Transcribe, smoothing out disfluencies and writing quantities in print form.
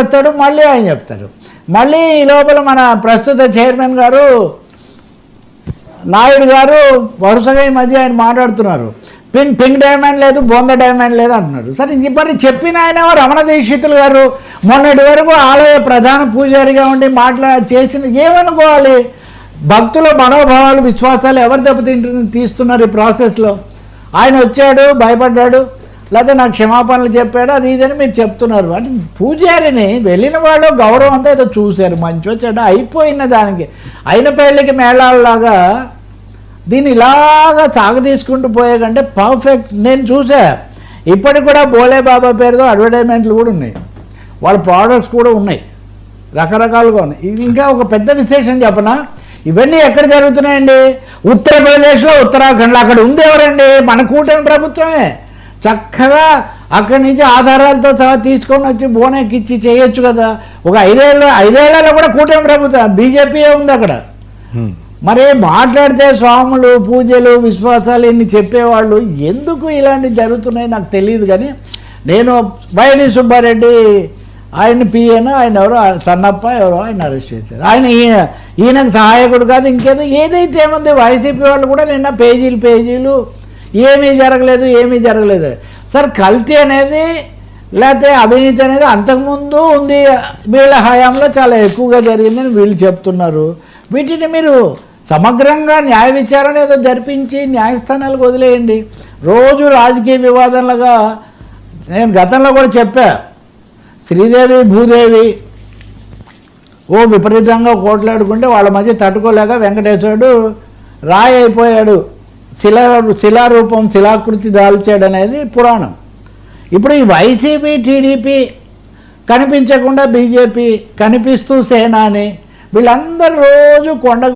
వస్తాడు, మళ్ళీ ఆయన చెప్తారు. మళ్ళీ ఈ లోపల మన ప్రస్తుత చైర్మన్ గారు నాయుడు గారు వరుసగా ఈ మధ్య ఆయన మాట్లాడుతున్నారు, పింక్ డైమండ్ లేదు, బొంద డైమండ్ లేదు అంటున్నారు. సరే మరి చెప్పిన ఆయన రమణ దీక్షితులు గారు మొన్నటి వరకు ఆలయ ప్రధాన పూజారిగా ఉండి చేసిన ఏమనుకోవాలి? భక్తుల మనోభావాలు విశ్వాసాలు ఎవరు తీస్తున్నారు ఈ ప్రాసెస్లో? ఆయన వచ్చాడు, భయపడ్డాడు, లేకపోతే నాకు క్షమాపణలు చెప్పాడు, అది ఇదని మీరు చెప్తున్నారు. అంటే పూజారిని వెళ్ళిన వాళ్ళు గౌరవం అంతా ఏదో చూశారు, మంచి వచ్చాడు, అయిపోయిన దానికి అయిన పెళ్ళికి మేళాలలాగా దీన్ని ఇలాగా సాగదీసుకుంటూ పోయే కంటే పర్ఫెక్ట్. నేను చూసా, ఇప్పటికి కూడా బోలే బాబా పేరుతో అడ్వర్టైజ్మెంట్లు కూడా ఉన్నాయి, వాళ్ళ ప్రోడక్ట్స్ కూడా ఉన్నాయి, రకరకాలుగా ఉన్నాయి. ఇది ఇంకా ఒక పెద్ద విశేషం చెప్పనా, ఇవన్నీ ఎక్కడ జరుగుతున్నాయండి? ఉత్తరప్రదేశ్లో, ఉత్తరాఖండ్లో. అక్కడ ఉంది ఎవరండి? మన కూటమి ప్రభుత్వమే. చక్కగా అక్కడి నుంచి ఆధారాలతో సహా తీసుకొని వచ్చి బోనెక్కిచ్చి చేయొచ్చు కదా. ఒక ఐదేళ్లలో కూడా కూటమి ప్రభుత్వం, బీజేపీయే ఉంది అక్కడ. మరి మాట్లాడితే స్వాములు, పూజలు, విశ్వాసాలు ఇన్ని చెప్పేవాళ్ళు ఎందుకు ఇలాంటివి జరుగుతున్నాయి నాకు తెలియదు. కానీ నేను వైవి సుబ్బారెడ్డి ఆయన పిఏను, ఆయన ఎవరో సన్నప్ప ఎవరో ఆయన అరెస్ట్ చేశారు. ఆయన ఈయనకు సహాయకుడు కాదు, ఇంకేదో ఏదైతే ఏముంది. వైసీపీ వాళ్ళు కూడా నిన్న పేజీలు ఏమీ జరగలేదు. సార్ కల్తీ అనేది లేకపోతే అవినీతి అనేది అంతకుముందు ఉంది, వీళ్ళ హయాంలో చాలా ఎక్కువగా జరిగిందని వీళ్ళు చెప్తున్నారు. వీటిని మీరు సమగ్రంగా న్యాయ విచారణ ఏదో జరిపించి న్యాయస్థానాలకు వదిలేయండి. రోజు రాజకీయ వివాదాలుగా నేను గతంలో కూడా చెప్పా, శ్రీదేవి భూదేవి విపరీతంగా కోట్లాడుకుంటే వాళ్ళ మధ్య తట్టుకోలేక వెంకటేశ్వరుడు రాయి అయిపోయాడు, శిలారూపం శిలాకృతి దాల్చాడు అనేది పురాణం. ఇప్పుడు ఈ వైసీపీ, టీడీపీ కనిపించకుండా బీజేపీ కనిపిస్తూ సేనాని వీళ్ళందరూ రోజు కొండ